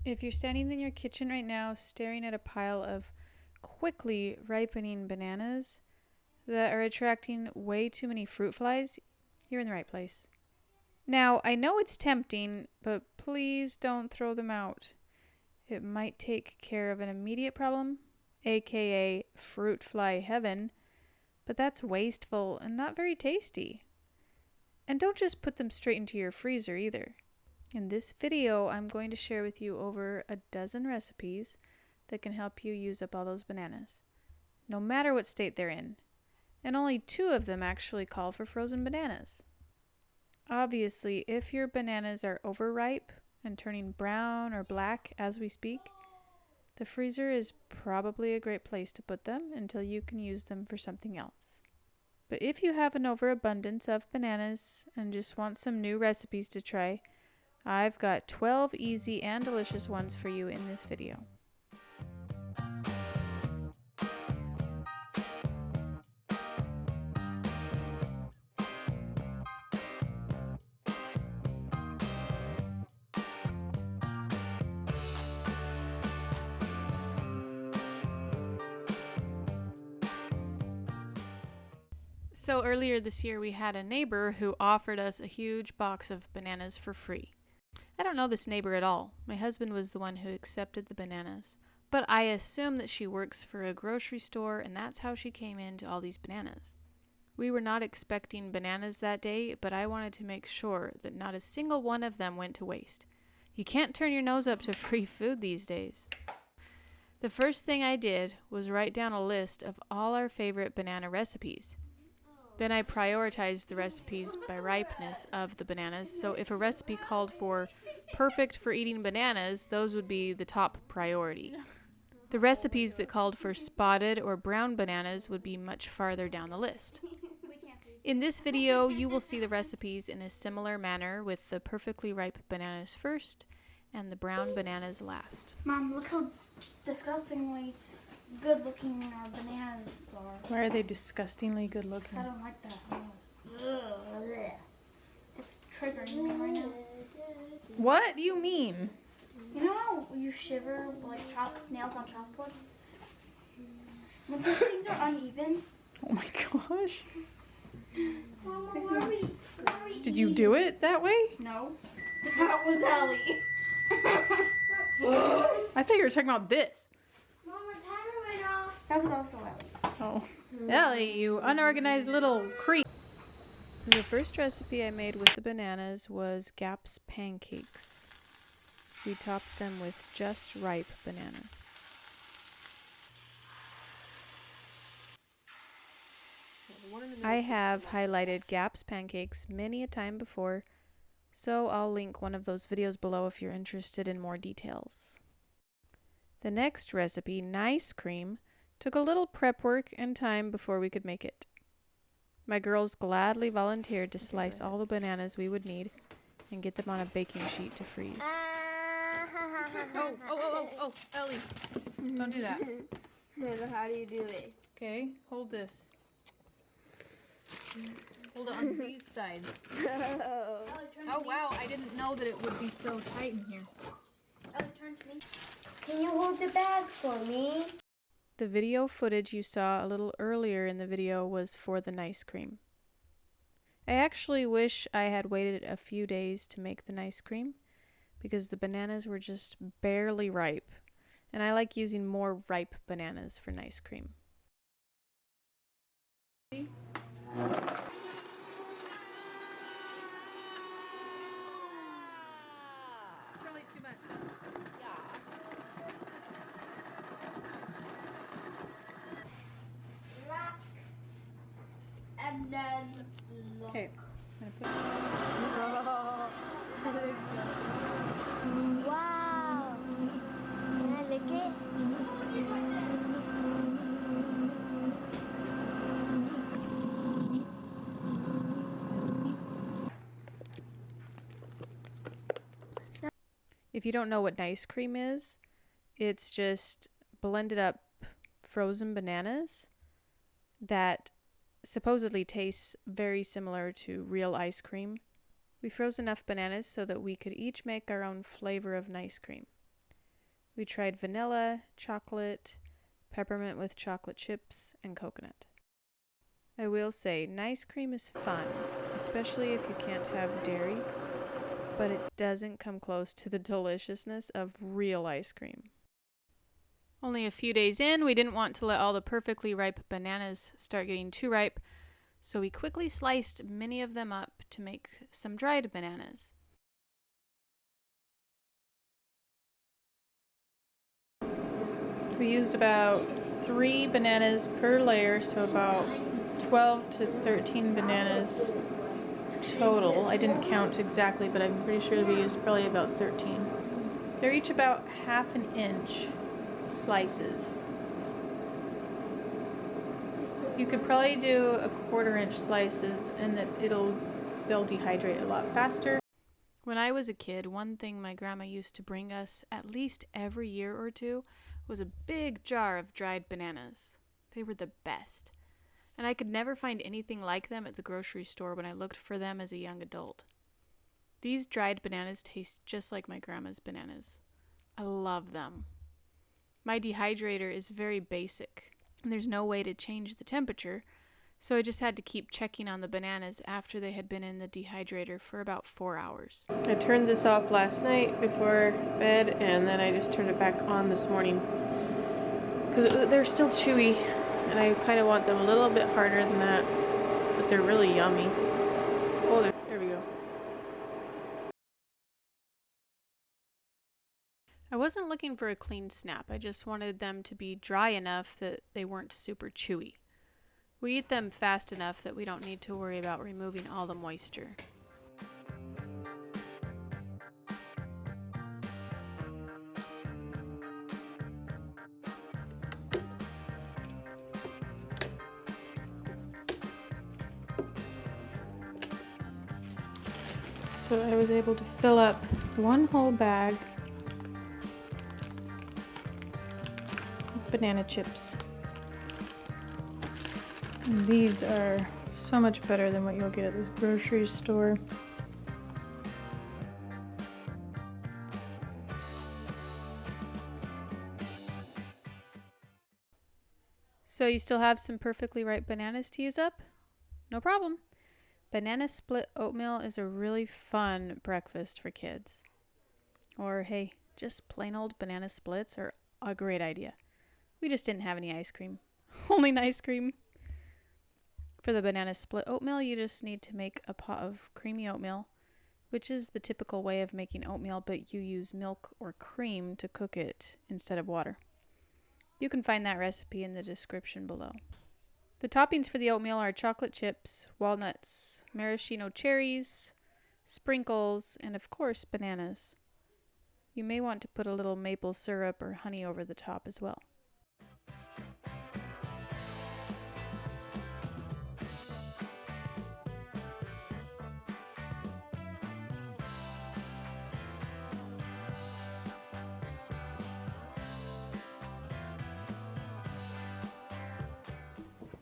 If you're standing in your kitchen right now staring at a pile of quickly ripening bananas that are attracting way too many fruit flies, you're in the right place. Now, I know it's tempting, but please don't throw them out. It might take care of an immediate problem, aka fruit fly heaven, but that's wasteful and not very tasty. And don't just put them straight into your freezer either. In this video, I'm going to share with you over a dozen recipes that can help you use up all those bananas, no matter what state they're in. And only 2 of them actually call for frozen bananas. Obviously, if your bananas are overripe and turning brown or black as we speak, the freezer is probably a great place to put them until you can use them for something else. But if you have an overabundance of bananas and just want some new recipes to try, I've got 12 easy and delicious ones for you in this video. So earlier this year we had a neighbor who offered us a huge box of bananas for free. I don't know this neighbor at all. My husband was the one who accepted the bananas. But I assume that she works for a grocery store and that's how she came into all these bananas. We were not expecting bananas that day, but I wanted to make sure that not a single one of them went to waste. You can't turn your nose up to free food these days. The first thing I did was write down a list of all our favorite banana recipes. Then I prioritized the recipes by ripeness of the bananas, so if a recipe called for perfect for eating bananas, those would be the top priority. The recipes that called for spotted or brown bananas would be much farther down the list. In this video, you will see the recipes in a similar manner with the perfectly ripe bananas first and the brown bananas last. Mom, look how disgustingly good looking our bananas are. Why are they disgustingly good looking? I don't like that. Ugh. It's triggering me right now. What do you mean? You know how you shiver like snails on chalkboard? When some things are uneven. Oh my gosh. Mama, Did you do it that way? No. That was Ellie. I thought you were talking about this. Mama, timer went off. That was also Ellie. Oh. Ellie, you unorganized little creep. The first recipe I made with the bananas was Goofs pancakes. We topped them with just ripe bananas. I have highlighted Goofs pancakes many a time before, so I'll link one of those videos below if you're interested in more details. The next recipe, nice cream, took a little prep work and time before we could make it. My girls gladly volunteered to slice all the bananas we would need and get them on a baking sheet to freeze. Oh, Ellie, don't do that. How do you do it? Okay, hold this. Hold it on these sides. Oh wow, I didn't know that it would be so tight in here. Ellie, turn to me. Can you hold the bag for me? The video footage you saw a little earlier in the video was for the nice cream. I actually wish I had waited a few days to make the nice cream because the bananas were just barely ripe, and I like using more ripe bananas for nice cream. Probably too much. Rock. And then look. Okay. Wow. Can I lick it? If you don't know what nice cream is, it's just blended up frozen bananas that supposedly tastes very similar to real ice cream. We froze enough bananas so that we could each make our own flavor of nice cream. We tried vanilla, chocolate, peppermint with chocolate chips, and coconut. I will say, nice cream is fun, especially if you can't have dairy, but it doesn't come close to the deliciousness of real ice cream. Only a few days in, we didn't want to let all the perfectly ripe bananas start getting too ripe, so we quickly sliced many of them up to make some dried bananas. We used about 3 bananas per layer, so about 12 to 13 bananas total. I didn't count exactly, but I'm pretty sure we used probably about 13. They're each about 1/2 inch slices. You could probably do a 1/4 inch slices, and they'll dehydrate a lot faster. When I was a kid, one thing my grandma used to bring us at least every year or two was a big jar of dried bananas. They were the best, and I could never find anything like them at the grocery store when I looked for them as a young adult. These dried bananas taste just like my grandma's bananas. I love them. My dehydrator is very basic, and there's no way to change the temperature, so I just had to keep checking on the bananas after they had been in the dehydrator for about 4 hours. I turned this off last night before bed, and then I just turned it back on this morning because they're still chewy, and I kind of want them a little bit harder than that, but they're really yummy. Oh, there we go. I wasn't looking for a clean snap. I just wanted them to be dry enough that they weren't super chewy. We eat them fast enough that we don't need to worry about removing all the moisture. So I was able to fill up 1 whole bag of banana chips. And these are so much better than what you'll get at the grocery store. So you still have some perfectly ripe bananas to use up? No problem. Banana split oatmeal is a really fun breakfast for kids. Or hey, just plain old banana splits are a great idea. We just didn't have any ice cream. Only ice cream. For the banana split oatmeal, you just need to make a pot of creamy oatmeal, which is the typical way of making oatmeal, but you use milk or cream to cook it instead of water. You can find that recipe in the description below. The toppings for the oatmeal are chocolate chips, walnuts, maraschino cherries, sprinkles, and of course bananas. You may want to put a little maple syrup or honey over the top as well.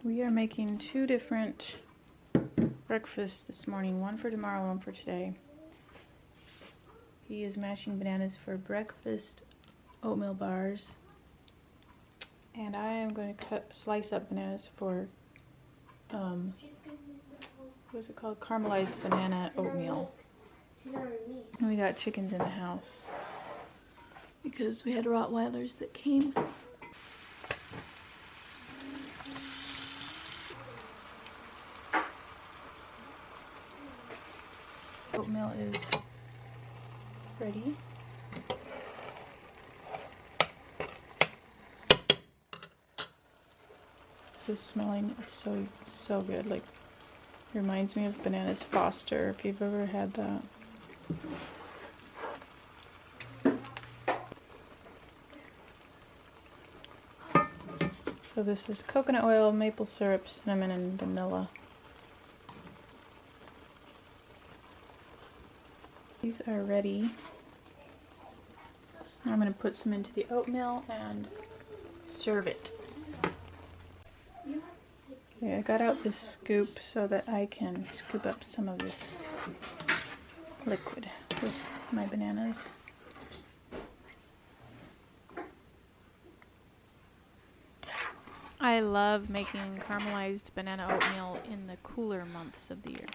We are making 2 different breakfasts this morning, one for tomorrow, one for today. He is mashing bananas for breakfast oatmeal bars, and I am going to slice up bananas for what's it called? Caramelized banana oatmeal. And we got chickens in the house because we had Rottweilers that came. Oatmeal is ready. This is smelling so good. Like, reminds me of Bananas Foster, if you've ever had that. So this is coconut oil, maple syrup, cinnamon, and vanilla. These are ready. I'm going to put some into the oatmeal and serve it. Okay, I got out this scoop so that I can scoop up some of this liquid with my bananas. I love making caramelized banana oatmeal in the cooler months of the year.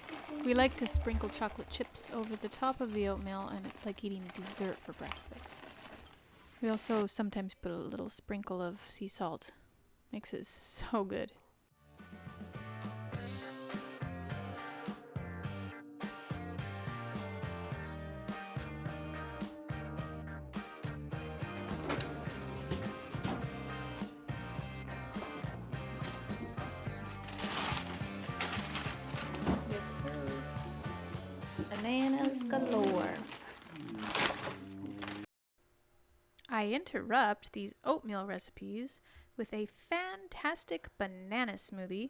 We like to sprinkle chocolate chips over the top of the oatmeal, and it's like eating dessert for breakfast. We also sometimes put a little sprinkle of sea salt. Makes it so good. Yes, sir. Bananas galore. I interrupt these oatmeal recipes with a fantastic banana smoothie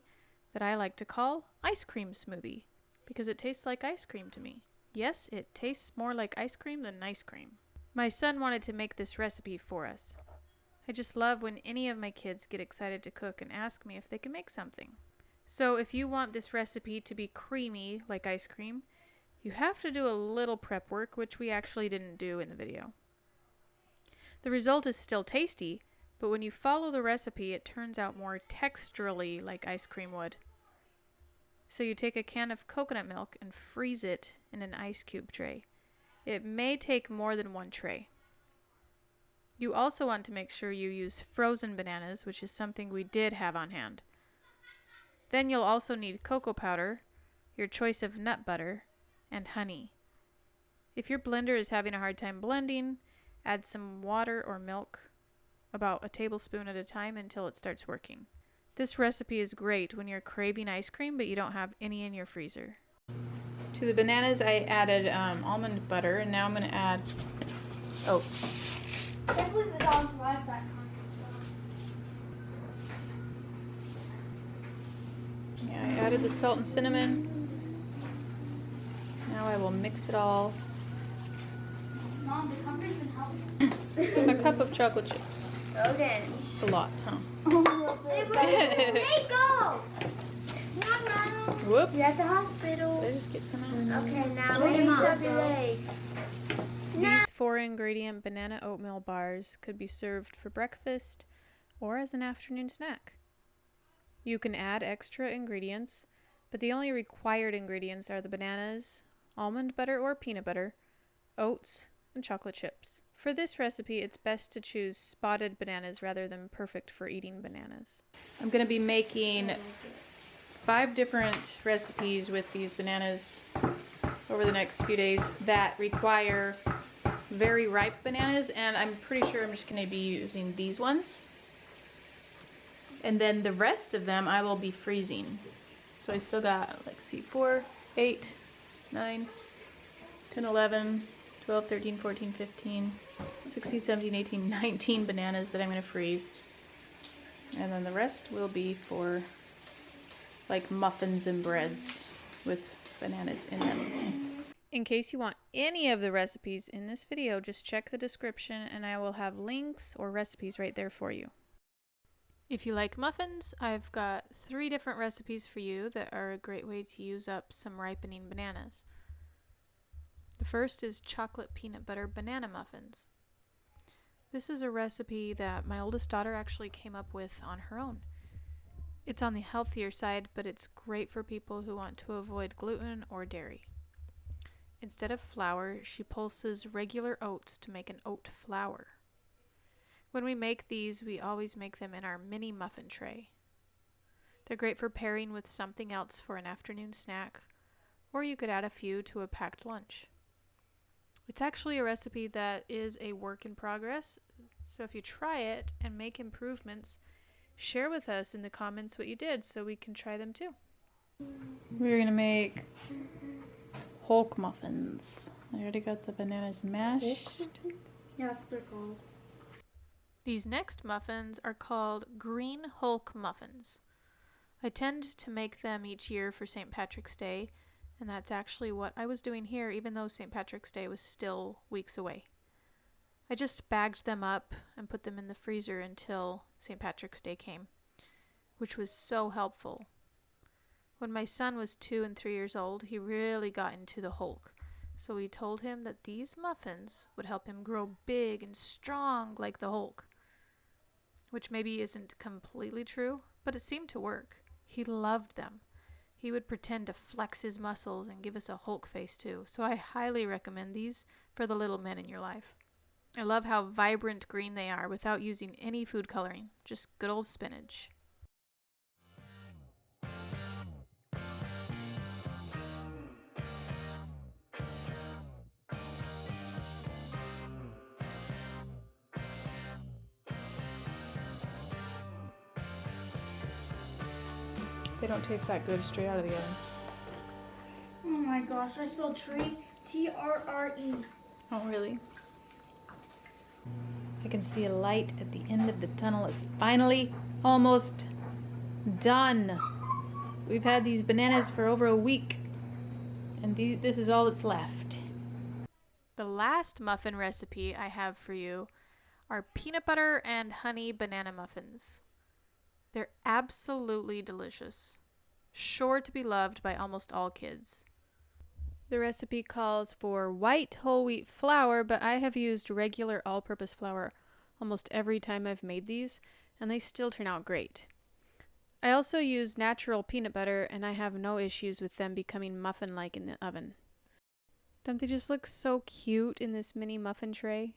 that I like to call ice cream smoothie because it tastes like ice cream to me. Yes, it tastes more like ice cream than ice cream. My son wanted to make this recipe for us. I just love when any of my kids get excited to cook and ask me if they can make something. So if you want this recipe to be creamy like ice cream, you have to do a little prep work, which we actually didn't do in the video. The result is still tasty, but when you follow the recipe, it turns out more texturally like ice cream would. So you take a can of coconut milk and freeze it in an ice cube tray. It may take more than one tray. You also want to make sure you use frozen bananas, which is something we did have on hand. Then you'll also need cocoa powder, your choice of nut butter, and honey. If your blender is having a hard time blending, add some water or milk, about a tablespoon at a time until it starts working. This recipe is great when you're craving ice cream but you don't have any in your freezer. To the bananas I added almond butter, and now I'm going to add oats. I can't believe the dogs like that Yeah, I added the salt and cinnamon. Now I will mix it all. Mom, the company's been helping. A cup of chocolate chips. Okay. It's a lot, huh? Hey, where did they go? Mama. Whoops. You're at the hospital. Did I just get some out? Okay, now maybe stop your leg. These 4-ingredient banana oatmeal bars could be served for breakfast or as an afternoon snack. You can add extra ingredients, but the only required ingredients are the bananas, almond butter or peanut butter, oats, and chocolate chips. For this recipe, it's best to choose spotted bananas rather than perfect for eating bananas. I'm going to be making 5 different recipes with these bananas over the next few days that require very ripe bananas, and I'm pretty sure I'm just going to be using these ones. And then the rest of them I will be freezing. So I still got, like, see, 4, 8, 9, 10, 11, 12, 13, 14, 15, 16, 17, 18, 19 bananas that I'm going to freeze. And then the rest will be for like muffins and breads with bananas in them. In case you want any of the recipes in this video, just check the description and I will have links or recipes right there for you. If you like muffins, I've got 3 different recipes for you that are a great way to use up some ripening bananas. The first is chocolate peanut butter banana muffins. This is a recipe that my oldest daughter actually came up with on her own. It's on the healthier side, but it's great for people who want to avoid gluten or dairy. Instead of flour, she pulses regular oats to make an oat flour. When we make these, we always make them in our mini muffin tray. They're great for pairing with something else for an afternoon snack, or you could add a few to a packed lunch. It's actually a recipe that is a work in progress, so if you try it and make improvements, share with us in the comments what you did so we can try them too. We're going to make Hulk muffins. I already got the bananas mashed. Yeah, that's what they're called. These next muffins are called Green Hulk muffins. I tend to make them each year for St. Patrick's Day, and that's actually what I was doing here even though St. Patrick's Day was still weeks away. I just bagged them up and put them in the freezer until St. Patrick's Day came, which was so helpful. When my son was 2 and 3 years old, he really got into the Hulk, so we told him that these muffins would help him grow big and strong like the Hulk. which maybe isn't completely true, but it seemed to work. He loved them. He would pretend to flex his muscles and give us a Hulk face too, so I highly recommend these for the little men in your life. I love how vibrant green they are without using any food coloring, just good old spinach. They don't taste that good straight out of the oven. Oh my gosh, I spelled tree, T-R-R-E. Oh, really? I can see a light at the end of the tunnel. It's finally almost done. We've had these bananas for over a week, and this is all that's left. The last muffin recipe I have for you are peanut butter and honey banana muffins. They're absolutely delicious, sure to be loved by almost all kids. The recipe calls for white whole wheat flour, but I have used regular all-purpose flour almost every time I've made these, and they still turn out great. I also use natural peanut butter, and I have no issues with them becoming muffin-like in the oven. Don't they just look so cute in this mini muffin tray?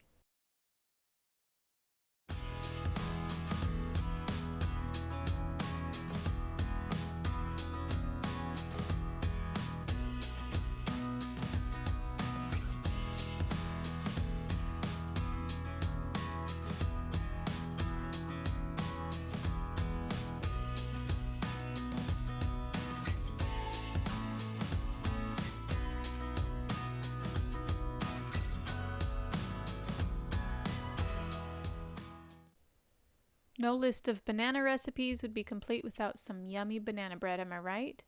No list of banana recipes would be complete without some yummy banana bread, am I right?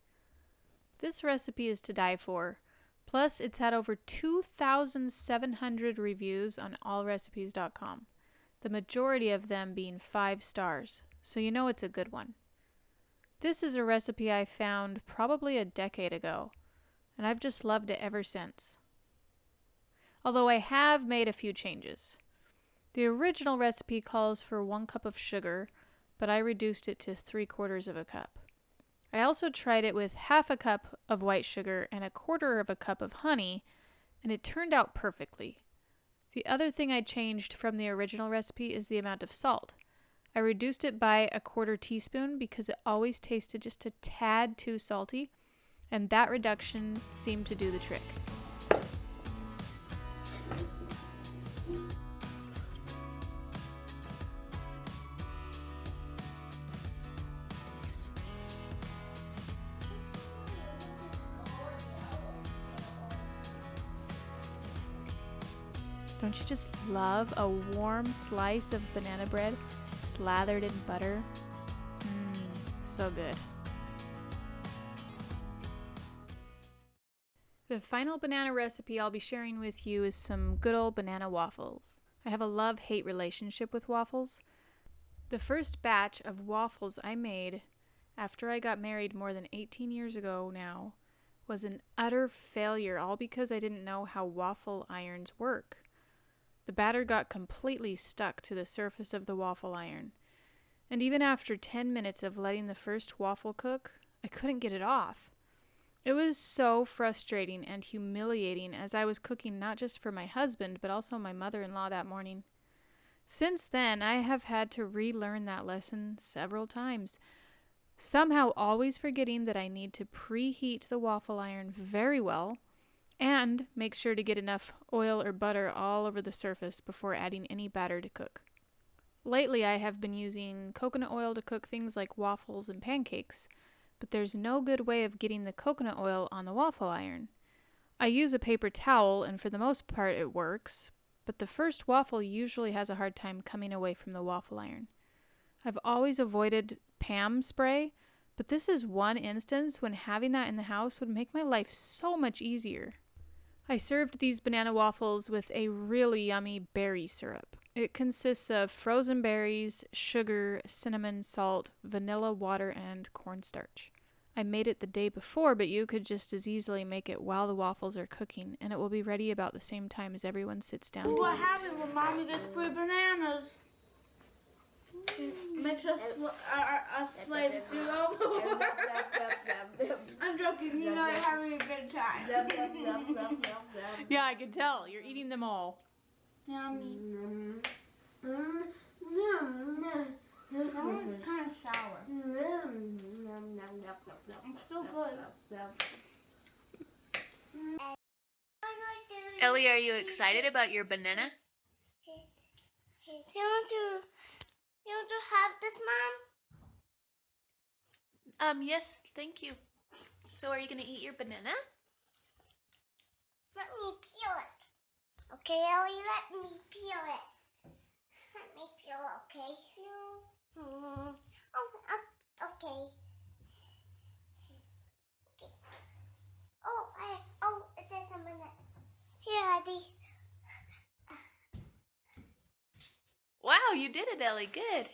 This recipe is to die for. Plus, it's had over 2,700 reviews on allrecipes.com, the majority of them being 5 stars, so you know it's a good one. This is a recipe I found probably a decade ago, and I've just loved it ever since. Although I have made a few changes. The original recipe calls for 1 cup of sugar, but I reduced it to 3/4 of a cup. I also tried it with 1/2 cup of white sugar and 1/4 cup of honey, and it turned out perfectly. The other thing I changed from the original recipe is the amount of salt. I reduced it by 1/4 teaspoon because it always tasted just a tad too salty, and that reduction seemed to do the trick. Don't you just love a warm slice of banana bread slathered in butter? So good. The final banana recipe I'll be sharing with you is some good old banana waffles. I have a love-hate relationship with waffles. The first batch of waffles I made after I got married more than 18 years ago now was an utter failure, all because I didn't know how waffle irons work. The batter got completely stuck to the surface of the waffle iron, and even after 10 minutes of letting the first waffle cook, I couldn't get it off. It was so frustrating and humiliating as I was cooking not just for my husband, but also my mother-in-law that morning. Since then, I have had to relearn that lesson several times, somehow always forgetting that I need to preheat the waffle iron very well and make sure to get enough oil or butter all over the surface before adding any batter to cook. Lately, I have been using coconut oil to cook things like waffles and pancakes, but there's no good way of getting the coconut oil on the waffle iron. I use a paper towel, and for the most part it works, but the first waffle usually has a hard time coming away from the waffle iron. I've always avoided Pam spray, but this is one instance when having that in the house would make my life so much easier. I served these banana waffles with a really yummy berry syrup. It consists of frozen berries, sugar, cinnamon, salt, vanilla water, and cornstarch. I made it the day before, but you could just as easily make it while the waffles are cooking, and it will be ready about the same time as everyone sits down to What eat. happens when Mommy gets free bananas? Makes us slaves do all the work. I'm joking. You're not having a good time. Yeah, I can tell. You're eating them all. Yummy. That one's kind of sour. It's still good. Ellie, are you excited about your banana? You want to have this, Mom? Yes, thank you. So are you gonna eat your banana? Let me peel it. Okay, Ellie, let me peel it. Let me peel it, okay? No. Okay. Okay. It says a minute. Here, Eddie. Wow, you did it, Ellie. Good.